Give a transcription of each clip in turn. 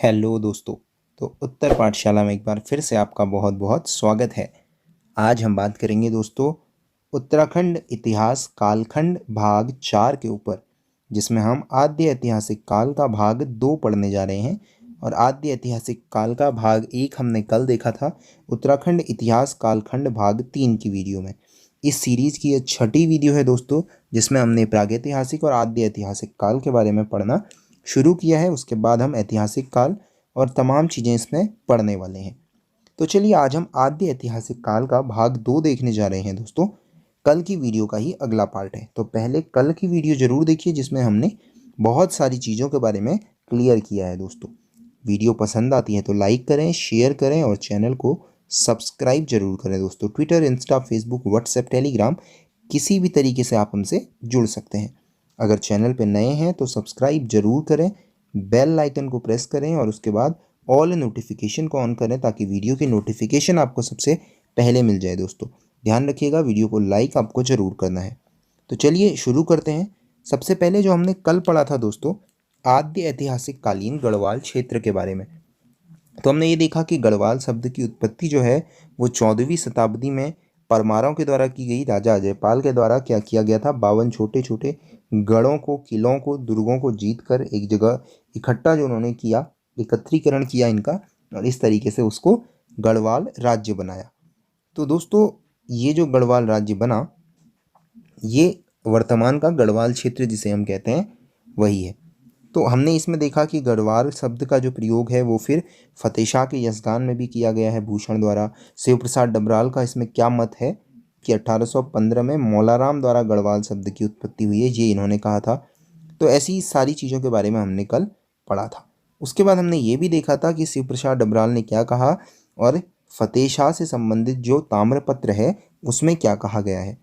Hello दोस्तों। तो उत्तर पाठशाला में एक बार फिर से आपका बहुत बहुत स्वागत है। आज हम बात करेंगे दोस्तों उत्तराखंड इतिहास कालखंड भाग 4 के ऊपर, जिसमें हम आद्य ऐतिहासिक काल का भाग 2 पढ़ने जा रहे हैं। और आद्य ऐतिहासिक काल का भाग 1 हमने कल देखा था उत्तराखंड इतिहास कालखंड भाग 3 की वीडियो में। इस सीरीज़ की यह छठी वीडियो है दोस्तों, जिसमें हमने प्रागैतिहासिक और आद्य ऐतिहासिक काल के बारे में पढ़ना शुरू किया है। उसके बाद हम ऐतिहासिक काल और तमाम चीज़ें इसमें पढ़ने वाले हैं। तो चलिए आज हम आद्य ऐतिहासिक काल का भाग 2 देखने जा रहे हैं दोस्तों। कल की वीडियो का ही अगला पार्ट है, तो पहले कल की वीडियो ज़रूर देखिए, जिसमें हमने बहुत सारी चीज़ों के बारे में क्लियर किया है दोस्तों। वीडियो पसंद आती है तो लाइक करें, शेयर करें और चैनल को सब्सक्राइब जरूर करें दोस्तों। Twitter, Insta, Facebook, WhatsApp, Telegram, किसी भी तरीके से आप हमसे जुड़ सकते हैं। अगर चैनल पर नए हैं तो सब्सक्राइब जरूर करें, बेल आइकन को प्रेस करें और उसके बाद ऑल नोटिफिकेशन को ऑन करें, ताकि वीडियो की नोटिफिकेशन आपको सबसे पहले मिल जाए दोस्तों। ध्यान रखिएगा, वीडियो को लाइक आपको ज़रूर करना है। तो चलिए शुरू करते हैं। सबसे पहले जो हमने कल पढ़ा था दोस्तों, आद्य ऐतिहासिक कालीन गढ़वाल क्षेत्र के बारे में। तो हमने ये देखा कि गढ़वाल शब्द की उत्पत्ति जो है वो 14वीं शताब्दी में परमारों के द्वारा की गई। राजा अजयपाल के द्वारा क्या किया गया था, 52 छोटे छोटे गढ़ों को, किलों को, दुर्गों को जीत कर एक जगह इकट्ठा जो उन्होंने किया, एकत्रीकरण किया इनका, और इस तरीके से उसको गढ़वाल राज्य बनाया। तो दोस्तों ये जो गढ़वाल राज्य बना, ये वर्तमान का गढ़वाल क्षेत्र जिसे हम कहते हैं वही है। तो हमने इसमें देखा कि गढ़वाल शब्द का जो प्रयोग है वो फिर फतेह शाह के यशगान में भी किया गया है भूषण द्वारा। शिव प्रसाद डबराल का इसमें क्या मत है कि 1815 में मौलाराम द्वारा गढ़वाल शब्द की उत्पत्ति हुई है, ये इन्होंने कहा था। तो ऐसी सारी चीज़ों के बारे में हमने कल पढ़ा था। उसके बाद हमने ये भी देखा था कि शिव प्रसाद डबराल ने क्या कहा और फतेह शाह से संबंधित जो ताम्रपत्र है उसमें क्या कहा गया है।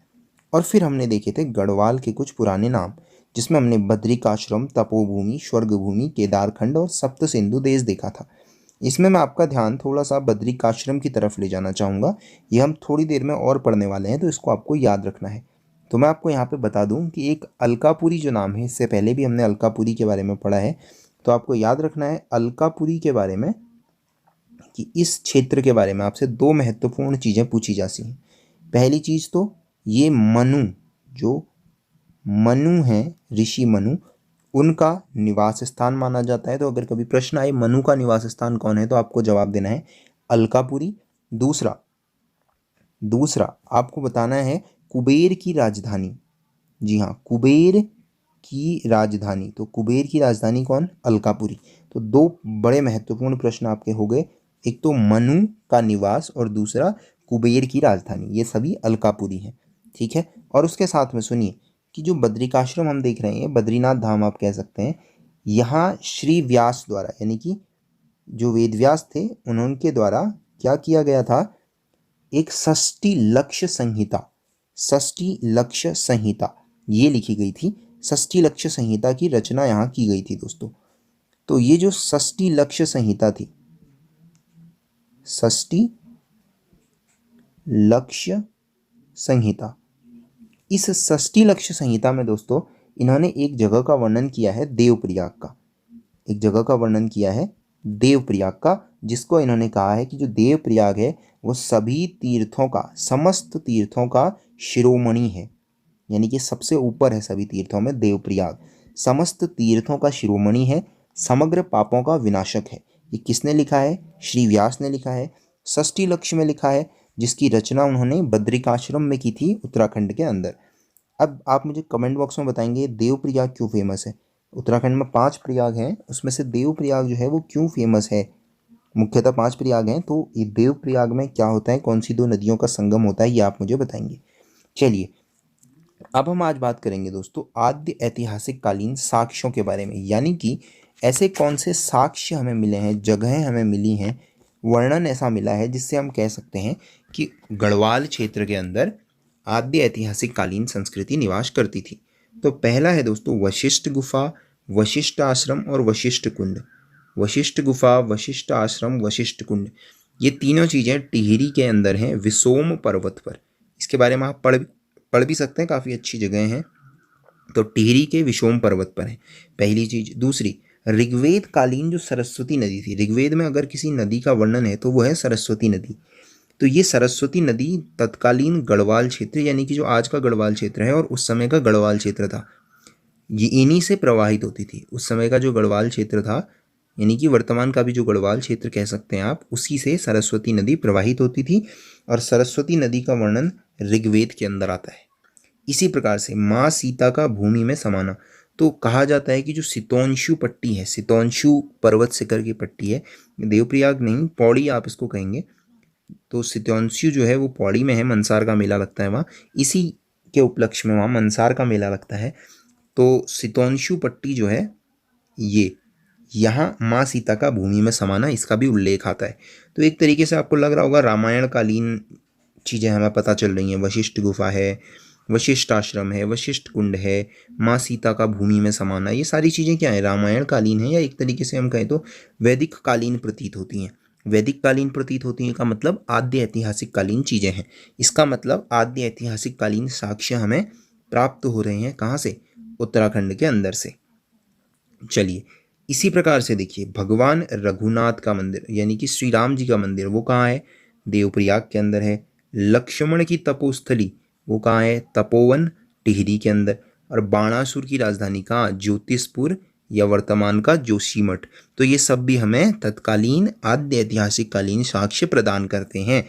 और फिर हमने देखे थे गढ़वाल के कुछ पुराने नाम, जिसमें हमने बद्रिकाश्रम, तपोभूमि, स्वर्गभूमि, केदारखंड और सप्त सिंधु देश देखा था। इसमें मैं आपका ध्यान थोड़ा सा बद्रिकाश्रम की तरफ ले जाना चाहूँगा। ये हम थोड़ी देर में और पढ़ने वाले हैं, तो इसको आपको याद रखना है। तो मैं आपको यहाँ पे बता दूँ कि एक अलकापुरी जो नाम है, इससे पहले भी हमने अलकापुरी के बारे में पढ़ा है, तो आपको याद रखना है अलकापुरी के बारे में कि इस क्षेत्र के बारे में आपसे 2 महत्वपूर्ण चीज़ें पूछी जा सी हैं। पहली चीज़ तो ये मनु, जो मनु हैं, ऋषि मनु, उनका निवास स्थान माना जाता है। तो अगर कभी प्रश्न आए मनु का निवास स्थान कौन है, तो आपको जवाब देना है अलकापुरी। दूसरा आपको बताना है कुबेर की राजधानी। जी हाँ, कुबेर की राजधानी। तो कुबेर की राजधानी कौन? अलकापुरी। तो 2 बड़े महत्वपूर्ण प्रश्न आपके हो गए, एक तो मनु का निवास और दूसरा कुबेर की राजधानी। ये सभी अलकापुरी हैं, ठीक है। और उसके साथ में सुनिए कि जो बद्रिकाश्रम हम देख रहे हैं, बद्रीनाथ धाम आप कह सकते हैं, यहाँ श्री व्यास द्वारा, यानी कि जो वेद व्यास थे उनके द्वारा क्या किया गया था, एक षष्ठी लक्ष्य संहिता, षष्ठी लक्ष्य संहिता ये लिखी गई थी। षष्ठी लक्ष्य संहिता की रचना यहाँ की गई थी दोस्तों। तो ये जो षष्ठी लक्ष्य संहिता थी, षष्ठी लक्ष्य संहिता, इस षष्ठी लक्ष्य संहिता में दोस्तों इन्होंने एक जगह का वर्णन किया है, देवप्रयाग का। एक जगह का वर्णन किया है देवप्रयाग का, जिसको इन्होंने कहा है कि जो देवप्रयाग है वो सभी तीर्थों का, समस्त तीर्थों का शिरोमणि है, यानी कि सबसे ऊपर है सभी तीर्थों में देवप्रयाग। समस्त तीर्थों का शिरोमणि है, समग्र पापों का विनाशक है। ये किसने लिखा है? श्री व्यास ने लिखा है। षष्ठी लक्ष्य में लिखा है, जिसकी रचना उन्होंने बद्रिकाश्रम में की थी उत्तराखंड के अंदर। अब आप मुझे कमेंट बॉक्स में बताएंगे देवप्रयाग क्यों फेमस है। उत्तराखंड में 5 प्रयाग हैं, उसमें से देवप्रयाग जो है वो क्यों फेमस है। मुख्यतः 5 प्रयाग हैं, तो ये देवप्रयाग में क्या होता है, कौन सी 2 नदियों का संगम होता है, ये आप मुझे बताएंगे। चलिए अब हम आज बात करेंगे दोस्तों आद्य ऐतिहासिक कालीन साक्ष्यों के बारे में, यानी कि ऐसे कौन से साक्ष्य हमें मिले हैं, जगहें हमें मिली हैं, वर्णन ऐसा मिला है जिससे हम कह सकते हैं कि गढ़वाल क्षेत्र के अंदर आद्य ऐतिहासिक कालीन संस्कृति निवास करती थी। तो पहला है दोस्तों वशिष्ठ गुफा, वशिष्ठ आश्रम और वशिष्ठ कुंड। वशिष्ठ गुफा, वशिष्ठ आश्रम, वशिष्ठ कुंड, ये तीनों चीज़ें टिहरी के अंदर हैं, विसोम पर्वत पर। इसके बारे में आप पढ़ भी सकते हैं, काफ़ी अच्छी जगह हैं। तो टिहरी के विशोम पर्वत पर है पहली चीज़। दूसरी, ऋग्वेद कालीन जो सरस्वती नदी थी, ऋग्वेद में अगर किसी नदी का वर्णन है तो वो है सरस्वती नदी। तो ये सरस्वती नदी तत्कालीन गढ़वाल क्षेत्र, यानी कि जो आज का गढ़वाल क्षेत्र है और उस समय का गढ़वाल क्षेत्र था, ये इन्हीं से प्रवाहित होती थी। उस समय का जो गढ़वाल क्षेत्र था, यानी कि वर्तमान का भी जो गढ़वाल क्षेत्र कह सकते हैं आप, उसी से सरस्वती नदी प्रवाहित होती थी और सरस्वती नदी का वर्णन ऋग्वेद के अंदर आता है। इसी प्रकार से माँ सीता का भूमि में समाना, तो कहा जाता है कि जो सितोंशु पट्टी है, सितोंशु पर्वत शिखर की पट्टी है, देवप्रयाग नहीं, पौड़ी आप इसको कहेंगे, तो सितोंशु जो है वो पौड़ी में है, मनसार का मेला लगता है वहाँ, इसी के उपलक्ष्य में वहाँ मनसार का मेला लगता है। तो सितोंशु पट्टी जो है ये, यहाँ माँ सीता का भूमि में समाना, इसका भी उल्लेख आता है। तो एक तरीके से आपको लग रहा होगा रामायण कालीन चीज़ें हमें पता चल रही हैं। वशिष्ठ गुफा है, वशिष्ठ आश्रम है, वशिष्ठ कुंड है, माँ सीता का भूमि में समाना, ये सारी चीज़ें क्या है, रामायण कालीन है, या एक तरीके से हम कहें तो वैदिक कालीन प्रतीत होती हैं। वैदिक कालीन प्रतीत होती हैं का मतलब आद्य ऐतिहासिक कालीन चीज़ें हैं। इसका मतलब आद्य ऐतिहासिक कालीन साक्ष्य हमें प्राप्त हो रहे हैं कहाँ से, उत्तराखंड के अंदर से। चलिए, इसी प्रकार से देखिए भगवान रघुनाथ का मंदिर, यानी कि श्री राम जी का मंदिर, वो कहाँ है, देवप्रयाग के अंदर है। लक्ष्मण की तपोस्थली वो कहाँ है, तपोवन टिहरी के अंदर। और बाणासुर की राजधानी कहाँ, ज्योतिषपुर या वर्तमान का जोशीमठ। तो ये सब भी हमें तत्कालीन आद्य ऐतिहासिक कालीन साक्ष्य प्रदान करते हैं।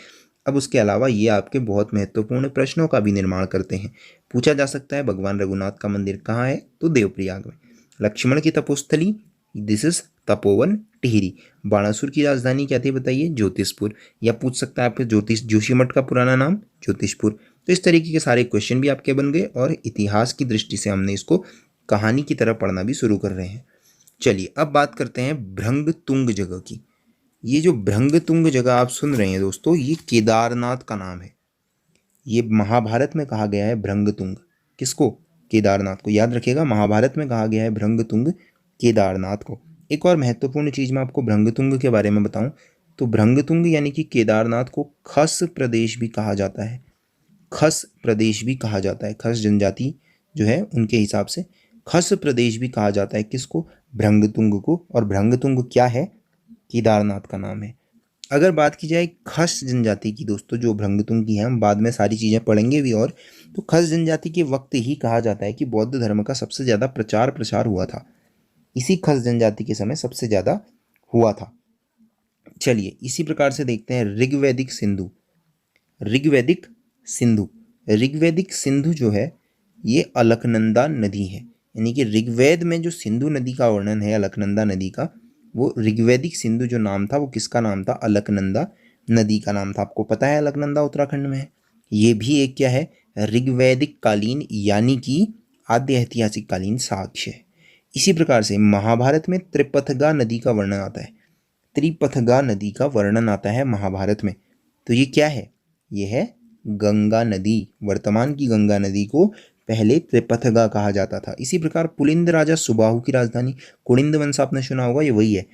अब उसके अलावा ये आपके बहुत महत्वपूर्ण प्रश्नों का भी निर्माण करते हैं। पूछा जा सकता है भगवान रघुनाथ का मंदिर कहाँ है, तो देवप्रयाग में। लक्ष्मण की तपोस्थली, दिस इज तपोवन टिहरी। बाणासुर की राजधानी क्या थी बताइए, ज्योतिषपुर। या पूछ सकता है आपके जोशीमठ का पुराना नाम ज्योतिषपुर। तो इस तरीके के सारे क्वेश्चन भी आपके बन गए और इतिहास की दृष्टि से हमने इसको कहानी की तरह पढ़ना भी शुरू कर रहे हैं। चलिए अब बात करते हैं भृंगतुंग जगह की। ये जो भृंगतुंग जगह आप सुन रहे हैं दोस्तों, ये केदारनाथ का नाम है। ये महाभारत में कहा गया है भृंगतुंग, किसको, केदारनाथ को। याद रखिएगा, महाभारत में कहा गया है भृंगतुंग केदारनाथ को। एक और महत्वपूर्ण चीज़ मैं आपको भृंगतुंग के बारे में बताऊं, तो भृंगतुंग यानी कि केदारनाथ को खस प्रदेश भी कहा जाता है। खस प्रदेश भी कहा जाता है, खस जनजाति जो है उनके हिसाब से खस प्रदेश भी कहा जाता है किसको, भृंगतुंग को। और भृंगतुंग क्या है, केदारनाथ का नाम है। अगर बात की जाए खस जनजाति की दोस्तों, जो भृंगतुंग की है, हम बाद में सारी चीज़ें पढ़ेंगे भी, और तो खस जनजाति के वक्त ही कहा जाता है कि बौद्ध धर्म का सबसे ज़्यादा प्रचार प्रसार हुआ था। इसी खस जनजाति के समय सबसे ज़्यादा हुआ था। चलिए इसी प्रकार से देखते हैं ऋग्वैदिक सिंधु। ऋग्वैदिक सिंधु, ऋग्वैदिक सिंधु जो है ये अलकनंदा नदी है। यानी कि ऋग्वेद में जो सिंधु नदी का वर्णन है, अलकनंदा नदी का, वो ऋग्वैदिक सिंधु जो नाम था वो किसका नाम था, अलकनंदा नदी का नाम था। आपको पता है अलकनंदा उत्तराखंड में है। ये भी एक क्या है, ऋग्वैदिक कालीन यानी कि आद्य ऐतिहासिक कालीन साक्ष्य है। इसी प्रकार से महाभारत में त्रिपथगा नदी का वर्णन आता है। त्रिपथगा नदी का वर्णन आता है महाभारत में। तो ये क्या है, ये है गंगा नदी। वर्तमान की गंगा नदी को पहले त्रिपथगा कहा जाता था। इसी प्रकार पुलिंद राजा सुबाहु की राजधानी, कुलिंद वंश आपने सुना होगा, ये वही है।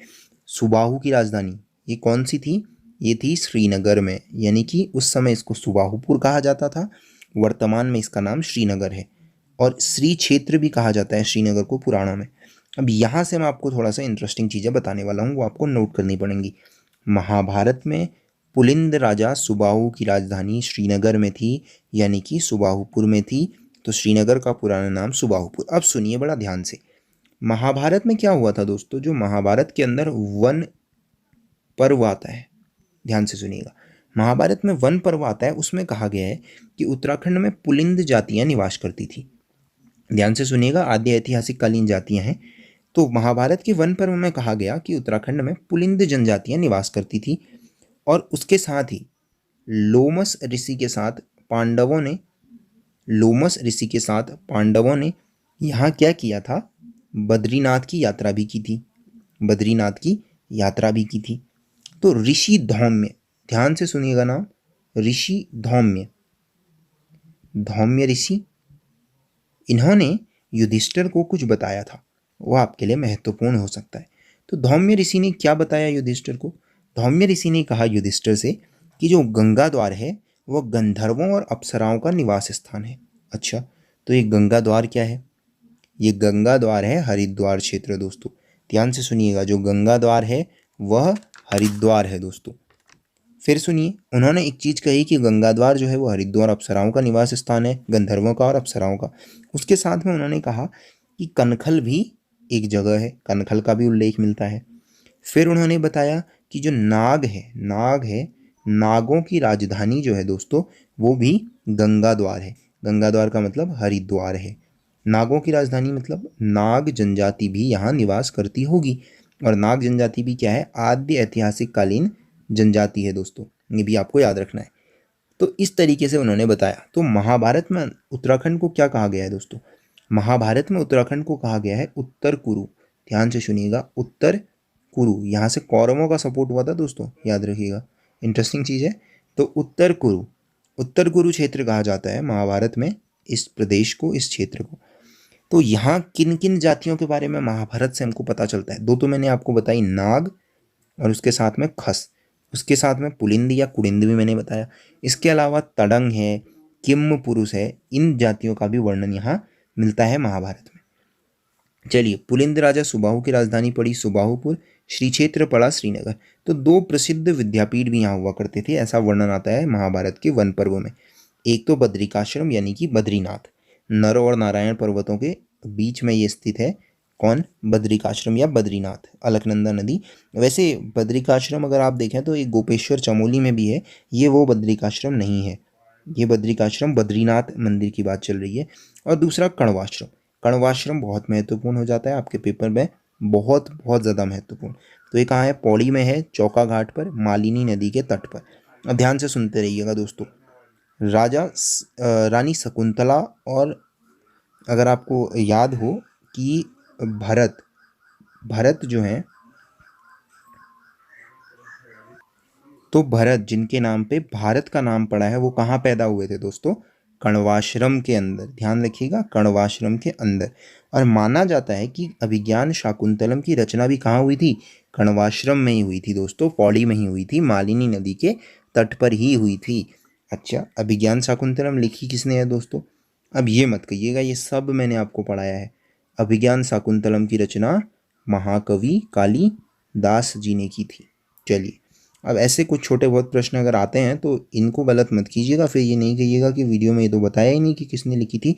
सुबाहु की राजधानी ये कौन सी थी, ये थी श्रीनगर में, यानी कि उस समय इसको सुबाहुपुर कहा जाता था, वर्तमान में इसका नाम श्रीनगर है। और श्री क्षेत्र भी कहा जाता है श्रीनगर को पुराणों में। अब यहाँ से मैं आपको थोड़ा सा इंटरेस्टिंग चीज़ें बताने वाला हूँ, वो आपको नोट करनी पड़ेंगी। महाभारत में पुलिंद राजा सुबाहु की राजधानी श्रीनगर में थी, यानी कि सुबाहुपुर में थी। तो श्रीनगर का पुराना नाम सुबाहुपुर। अब सुनिए बड़ा ध्यान से, महाभारत में क्या हुआ था दोस्तों, जो महाभारत के अंदर वन पर्व आता है, ध्यान से सुनिएगा, महाभारत में वन पर्व आता है, उसमें कहा गया है कि उत्तराखंड में पुलिंद जातियां निवास करती थी। ध्यान से सुनिएगा, आद्य ऐतिहासिक कालीन जातियां हैं। तो महाभारत के वन पर्व में कहा गया कि उत्तराखंड में पुलिंद जनजातियां निवास करती थी। और उसके साथ ही लोमस ऋषि के साथ पांडवों ने, लोमस ऋषि के साथ पांडवों ने यहाँ क्या किया था, बद्रीनाथ की यात्रा भी की थी, बद्रीनाथ की यात्रा भी की थी। तो ऋषि धौम्य, ध्यान से सुनिएगा नाम, ऋषि धौम्य, धौम्य ऋषि, इन्होंने युधिष्ठिर को कुछ बताया था, वह आपके लिए महत्वपूर्ण हो सकता है। तो धौम्य ऋषि ने क्या बताया युधिष्ठिर को, धौम्य ऋषि ने कहा युधिष्ठिर से कि जो गंगा द्वार है वह गंधर्वों और अप्सराओं का निवास स्थान है। अच्छा, तो ये गंगा द्वार क्या है, ये गंगा द्वार है हरिद्वार क्षेत्र दोस्तों। ध्यान से सुनिएगा, जो गंगा द्वार है वह हरिद्वार है दोस्तों। फिर सुनिए, उन्होंने एक चीज कही कि गंगा द्वार जो है वो हरिद्वार अप्सराओं का निवास स्थान है, गंधर्वों का और अप्सराओं का। उसके साथ में उन्होंने कहा कि कनखल भी एक जगह है, कनखल का भी उल्लेख मिलता है। फिर उन्होंने बताया कि जो नाग है, नागों की राजधानी जो है दोस्तों वो भी गंगा द्वार है। गंगा द्वार का मतलब हरिद्वार है। नागों की राजधानी मतलब नाग जनजाति भी यहाँ निवास करती होगी। और नाग जनजाति भी क्या है, आद्य ऐतिहासिक कालीन जनजाति है दोस्तों, ये भी आपको याद रखना है। तो इस तरीके से उन्होंने बताया। तो महाभारत में उत्तराखंड को क्या कहा गया है दोस्तों? महाभारत में उत्तराखंड को कहा गया है उत्तर कुरु। ध्यान से सुनिएगा, उत्तर कुरु, यहाँ से कौरवों का सपोर्ट हुआ था दोस्तों, याद रखिएगा, इंटरेस्टिंग चीज़ है। तो उत्तर कुरु क्षेत्र कहा जाता है महाभारत में इस प्रदेश को, इस क्षेत्र को। तो यहाँ किन किन जातियों के बारे में महाभारत से हमको पता चलता है? दो तो मैंने आपको बताई, नाग और उसके साथ में खस, उसके साथ में पुलिंद या कुड़िंद भी मैंने बताया। इसके अलावा तड़ंग है, किम पुरुष है, इन जातियों का भी वर्णन यहाँ मिलता है महाभारत में। चलिए, पुलिंद राजा सुबाहु की राजधानी पड़ी सुबाहुपुर, श्री क्षेत्र पड़ा श्रीनगर। तो दो प्रसिद्ध विद्यापीठ भी यहाँ हुआ करते थे, ऐसा वर्णन आता है महाभारत के वन पर्वों में। एक तो बद्रिकाश्रम यानी कि बद्रीनाथ, नर और नारायण पर्वतों के बीच में ये स्थित है। कौन? बद्रिकाश्रम या बद्रीनाथ, अलकनंदा नदी। वैसे बद्रिकाश्रम अगर आप देखें तो एक गोपेश्वर चमोली में भी है, ये वो बद्रिकाश्रम नहीं है, ये बद्रिकाश्रम बद्रीनाथ मंदिर की बात चल रही है। और दूसरा कण्वाश्रम, कण्वाश्रम बहुत महत्वपूर्ण हो जाता है आपके पेपर में, बहुत बहुत ज़्यादा महत्वपूर्ण। तो ये कहाँ है? पौड़ी में है, चौका घाट पर, मालिनी नदी के तट पर। अब ध्यान से सुनते रहिएगा दोस्तों। रानी शकुंतला, और अगर आपको याद हो कि भरत जो हैं, तो भरत जिनके नाम पे भारत का नाम पड़ा है वो कहाँ पैदा हुए थे दोस्तों? कण्वाश्रम के अंदर। ध्यान रखिएगा, कण्वाश्रम के अंदर। और माना जाता है कि अभिज्ञान शाकुंतलम की रचना भी कहाँ हुई थी? कण्वाश्रम में ही हुई थी दोस्तों, पौड़ी में ही हुई थी, मालिनी नदी के तट पर ही हुई थी। अच्छा, अभिज्ञान शाकुंतलम लिखी किसने है दोस्तों? अब ये मत कहिएगा ये सब मैंने आपको पढ़ाया है। अभिज्ञान शाकुंतलम की रचना महाकवि कालिदास जी ने की थी। चलिए, अब ऐसे कुछ छोटे बहुत प्रश्न अगर आते हैं तो इनको गलत मत कीजिएगा, फिर ये नहीं कहिएगा कि वीडियो में ये तो बताया ही नहीं कि किसने लिखी थी।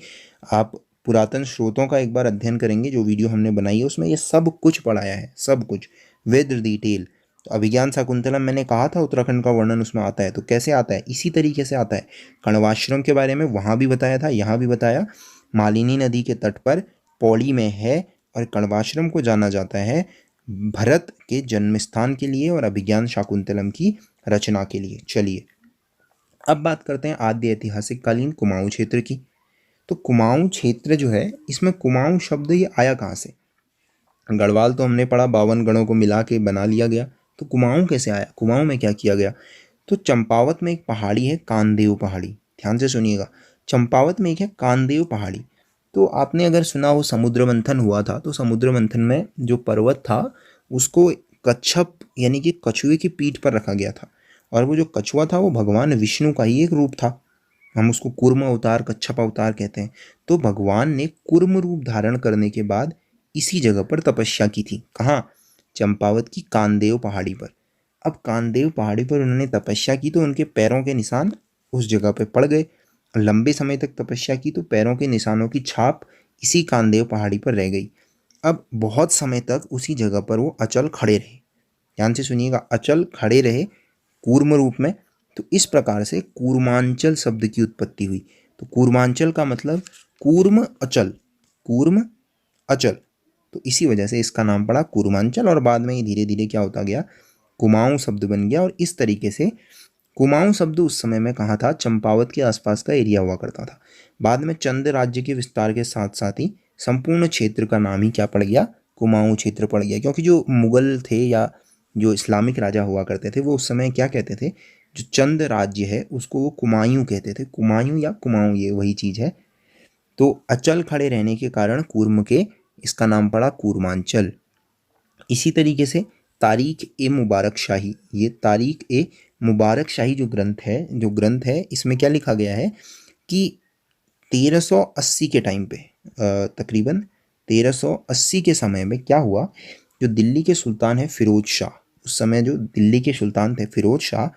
आप पुरातन स्रोतों का एक बार अध्ययन करेंगे, जो वीडियो हमने बनाई है उसमें ये सब कुछ पढ़ाया है, सब कुछ विद डिटेल। तो अभिज्ञान शाकुंतलम मैंने कहा था उत्तराखंड का वर्णन उसमें आता है, तो कैसे आता है? इसी तरीके से आता है। कण्वाश्रम के बारे में वहाँ भी बताया था, यहाँ भी बताया। मालिनी नदी के तट पर पौड़ी में है, और कण्वाश्रम को जाना जाता है भरत के जन्म स्थान के लिए और अभिज्ञान शाकुंतलम की रचना के लिए। चलिए, अब बात करते हैं आद्य ऐतिहासिक कालीन कुमाऊं क्षेत्र की। तो कुमाऊं क्षेत्र जो है, इसमें कुमाऊं शब्द ये आया कहाँ से? गढ़वाल तो हमने पढ़ा, 52 गणों को मिला के बना लिया गया। तो कुमाऊं कैसे आया? कुमाऊं में क्या किया गया? तो चंपावत में एक पहाड़ी है, कानदेव पहाड़ी। ध्यान से सुनिएगा, चंपावत में एक है कानदेव पहाड़ी। तो आपने अगर सुना हो समुद्र मंथन हुआ था, तो समुद्र मंथन में जो पर्वत था उसको कच्छप यानी कि कछुए की पीठ पर रखा गया था, और वो जो कछुआ था वो भगवान विष्णु का ही एक रूप था। हम उसको कूर्म अवतार, कच्छप अवतार कहते हैं। तो भगवान ने कूर्म रूप धारण करने के बाद इसी जगह पर तपस्या की थी। कहाँ? चंपावत की कानदेव पहाड़ी पर। अब कानदेव पहाड़ी पर उन्होंने तपस्या की तो उनके पैरों के निशान उस जगह पे पड़ गए। लंबे समय तक तपस्या की तो पैरों के निशानों की छाप इसी कानदेव पहाड़ी पर रह गई। अब बहुत समय तक उसी जगह पर वो अचल खड़े रहे। ध्यान से सुनिएगा, अचल खड़े रहे कूर्म रूप में। तो इस प्रकार से कूर्मांचल शब्द की उत्पत्ति हुई। तो कूर्मांचल का मतलब कूर्म अचल, कूर्म अचल। तो इसी वजह से इसका नाम पड़ा कूर्मांचल, और बाद में ये धीरे धीरे क्या होता गया? कुमाऊं शब्द बन गया। और इस तरीके से कुमाऊं शब्द उस समय में कहाँ था? चंपावत के आसपास का एरिया हुआ करता था। बाद में चंद राज्य के विस्तार के साथ साथ ही संपूर्ण क्षेत्र का नाम ही क्या पड़ गया? कुमाऊं क्षेत्र पड़ गया। क्योंकि जो मुगल थे या जो इस्लामिक राजा हुआ करते थे वो उस समय क्या कहते थे? जो चंद राज्य है उसको वो कुमायूं कहते थे। कुमायूं या कुमाऊं ये वही चीज़ है। तो अचल खड़े रहने के कारण कूर्म के इसका नाम पड़ा कूर्मांचल। इसी तरीके से तारीख ए मुबारक शाही, ये तारीख ए मुबारक शाही जो ग्रंथ है इसमें क्या लिखा गया है कि 1380 के टाइम पे, तकरीबन 1380 के समय में क्या हुआ जो दिल्ली के सुल्तान है फिरोज शाह, उस समय जो दिल्ली के सुल्तान थे फिरोज शाह,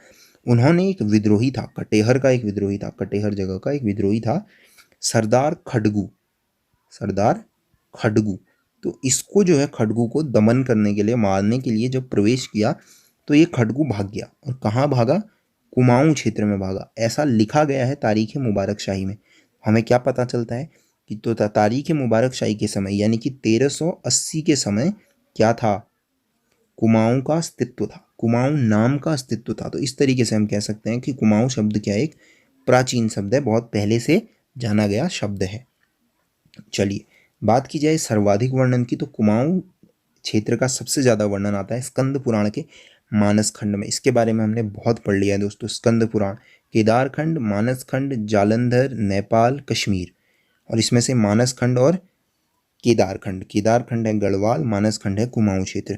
उन्होंने एक विद्रोही था, कटेहर का एक विद्रोही था, कटेहर जगह का एक विद्रोही था, सरदार खड़गू, सरदार खड़गू। तो इसको जो है खड़गू को दमन करने के लिए, मारने के लिए जब प्रवेश किया तो ये खड़गू भाग गया। और कहाँ भागा? कुमाऊं क्षेत्र में भागा। ऐसा लिखा गया है तारीख मुबारक शाही में। हमें क्या पता चलता है कि तो तारीख मुबारक शाही के समय यानी कि 1380 के समय क्या था? कुमाऊं का अस्तित्व था, कुमाऊं नाम का अस्तित्व था। तो इस तरीके से हम कह सकते हैं कि कुमाऊं शब्द क्या है? एक प्राचीन शब्द है, बहुत पहले से जाना गया शब्द है। चलिए बात की जाए सर्वाधिक वर्णन की, तो कुमाऊं क्षेत्र का सबसे ज़्यादा वर्णन आता है स्कंद पुराण के मानस खंड में। इसके बारे में हमने बहुत पढ़ लिया है दोस्तों। स्कंद पुराण, केदार खंड, मानस खंड, जालंधर, नेपाल, कश्मीर, और इसमें से मानस खंड और केदार खंड, केदार खंड है गढ़वाल, मानस खंड है कुमाऊं क्षेत्र।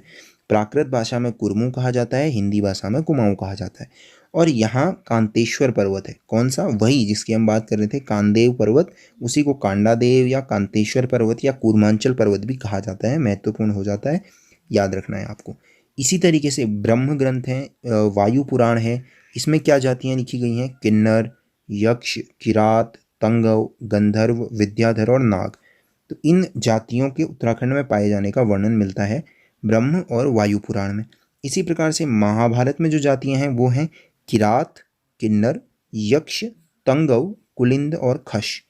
प्राकृत भाषा में कुरमू कहा जाता है, हिंदी भाषा में कुमाऊं कहा जाता है। और यहाँ कांतेश्वर पर्वत है, कौन सा? वही जिसकी हम बात कर रहे थे, कांदेव पर्वत, उसी को कांडादेव या कांतेश्वर पर्वत या कूर्मांचल पर्वत भी कहा जाता है। महत्वपूर्ण हो जाता है, याद रखना है आपको। इसी तरीके से ब्रह्म ग्रंथ है, वायु पुराण है, इसमें क्या जातियाँ लिखी गई हैं? किन्नर, यक्ष, किरात, तंगव, गंधर्व, विद्याधर और नाग। तो इन जातियों के उत्तराखंड में पाए जाने का वर्णन मिलता है ब्रह्म और वायु पुराण में। इसी प्रकार से महाभारत में जो जातियां हैं वो हैं किरात, किन्नर, यक्ष, तंगव, कुलिंद और खश।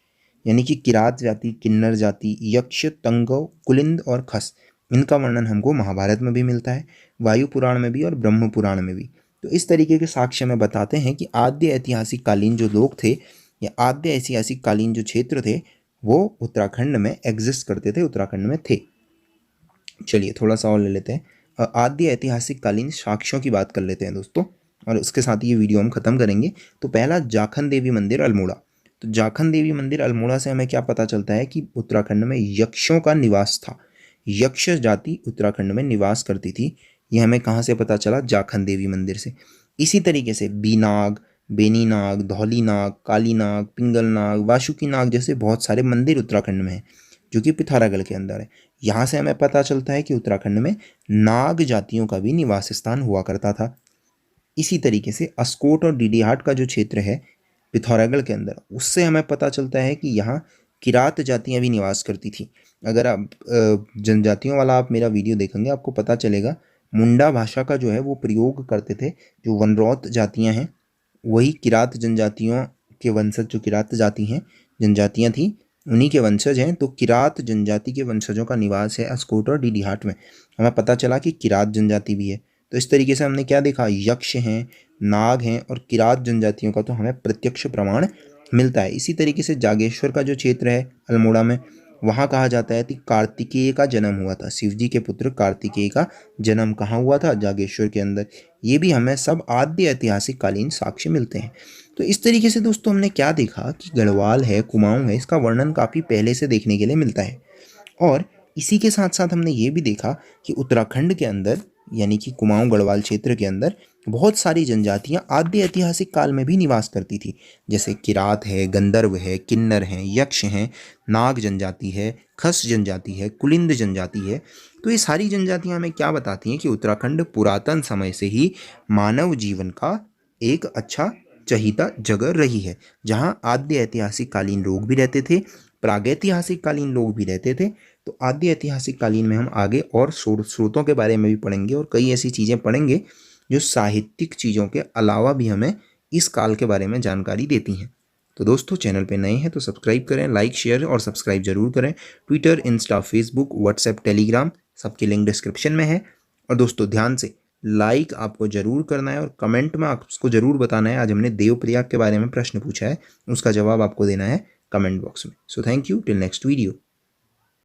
यानी कि किरात जाति, किन्नर जाति, यक्ष, तंगव, कुलिंद और खस, इनका वर्णन हमको महाभारत में भी मिलता है, वायु पुराण में भी और ब्रह्म पुराण में भी। तो इस तरीके के साक्ष्य में बताते हैं कि आद्य ऐतिहासिक कालीन जो लोग थे या आद्य ऐतिहासिक कालीन जो क्षेत्र थे वो उत्तराखंड में एग्जिस्ट करते थे, उत्तराखंड में थे। चलिए थोड़ा सा और ले लेते हैं, आद्य ऐतिहासिक कालीन साक्ष्यों की बात कर लेते हैं दोस्तों, और उसके साथ ये वीडियो हम खत्म करेंगे। तो पहला जाखन देवी मंदिर अल्मोड़ा। तो जाखन देवी मंदिर अल्मोड़ा से हमें क्या पता चलता है कि उत्तराखंड में यक्षों का निवास था, यक्ष जाति उत्तराखंड में निवास करती थी। ये हमें कहाँ से पता चला? जाखन देवी मंदिर से। इसी तरीके से बीनाग, बेनी नाग, धौली नाग, काली नाग, पिंगल नाग, वासुकी नाग जैसे बहुत सारे मंदिर उत्तराखंड में हैं जो कि पिथौरागढ़ के अंदर है। यहाँ से हमें पता चलता है कि उत्तराखंड में नाग जातियों का भी निवास स्थान हुआ करता था। इसी तरीके से अस्कोट और डीडीहाट का जो क्षेत्र है पिथौरागढ़ के अंदर, उससे हमें पता चलता है कि यहाँ किरात जातियाँ भी निवास करती थी। अगर आप जनजातियों वाला आप मेरा वीडियो देखेंगे आपको पता चलेगा मुंडा भाषा का जो है वो प्रयोग करते थे। जो वनरौत जातियाँ हैं वही किरात जनजातियों के वंशज, जो किरात जाति हैं, जनजातियाँ थी, उन्हीं के वंशज हैं। तो किरात जनजाति के वंशजों का निवास है अस्कोट और डीडीहाट में। हमें पता चला कि किरात जनजाति भी है। तो इस तरीके से हमने क्या देखा? यक्ष हैं, नाग हैं और किरात जनजातियों का तो हमें प्रत्यक्ष प्रमाण मिलता है। इसी तरीके से जागेश्वर का जो क्षेत्र है अल्मोड़ा में, वहाँ कहा जाता है कि कार्तिकेय का जन्म हुआ था, शिव जी के पुत्र कार्तिकेय का जन्म कहाँ हुआ था? जागेश्वर के अंदर। ये भी हमें सब आद्य ऐतिहासिक कालीन साक्ष्य मिलते हैं। तो इस तरीके से दोस्तों हमने क्या देखा कि गढ़वाल है, कुमाऊं है, इसका वर्णन काफ़ी पहले से देखने के लिए मिलता है। और इसी के साथ साथ हमने ये भी देखा कि उत्तराखंड के अंदर यानी कि कुमाऊं गढ़वाल क्षेत्र के अंदर बहुत सारी जनजातियां आद्य ऐतिहासिक काल में भी निवास करती थी। जैसे किरात है, गंधर्व है, किन्नर हैं, यक्ष हैं, नाग जनजाति है, खस जनजाति है, कुलिंद जनजाति है। तो ये सारी जनजातियां हमें क्या बताती हैं कि उत्तराखंड पुरातन समय से ही मानव जीवन का एक अच्छा चहीता जगह रही है, जहाँ आद्य ऐतिहासिक कालीन लोग भी रहते थे, प्रागैतिहासिक कालीन लोग भी रहते थे। तो आद्य ऐतिहासिक कालीन में हम आगे और स्रोतों के बारे में भी पढ़ेंगे और कई ऐसी चीज़ें पढ़ेंगे जो साहित्यिक चीज़ों के अलावा भी हमें इस काल के बारे में जानकारी देती हैं। तो दोस्तों चैनल पे नए हैं तो सब्सक्राइब करें, लाइक शेयर और सब्सक्राइब जरूर करें। Twitter, Insta, Facebook, WhatsApp, Telegram सबके लिंक डिस्क्रिप्शन में है। और दोस्तों ध्यान से लाइक आपको ज़रूर करना है और कमेंट में आपको ज़रूर बताना है। आज हमने देवप्रयाग के बारे में प्रश्न पूछा है, उसका जवाब आपको देना है कमेंट बॉक्स में। So thank you, till next video.